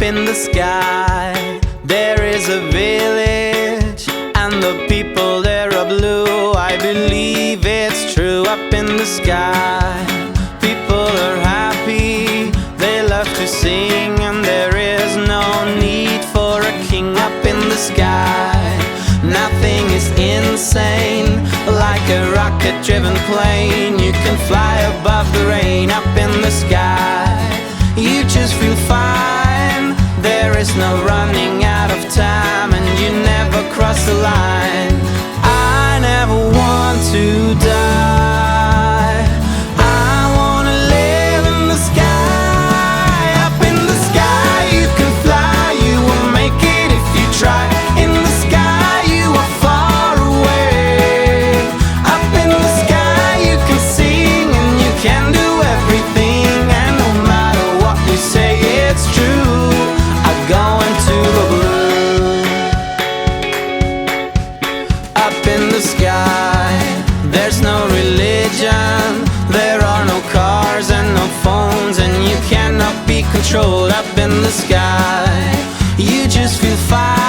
in the sky, there is a village, and the people there are blue. I believe it's true. Up in the sky, people are happy, they love to sing, and there is no need for a king. Up in the sky, nothing is insane, like a rocket-driven plane. You can fly above the rain. Up in the sky, you just feel fine. There is no running out of time, and you never cross the line. I never want to die. I wanna live in the sky. Up in the sky, you can fly. You will make it if you try. In the sky, you are far away. Up in the sky, you can sing, and you can do everything. And no matter what you say, it's true. I go into the blue. Up in the sky, there's no religion, there are no cars and no phones, and you cannot be controlled. Up in the sky, you just feel fine.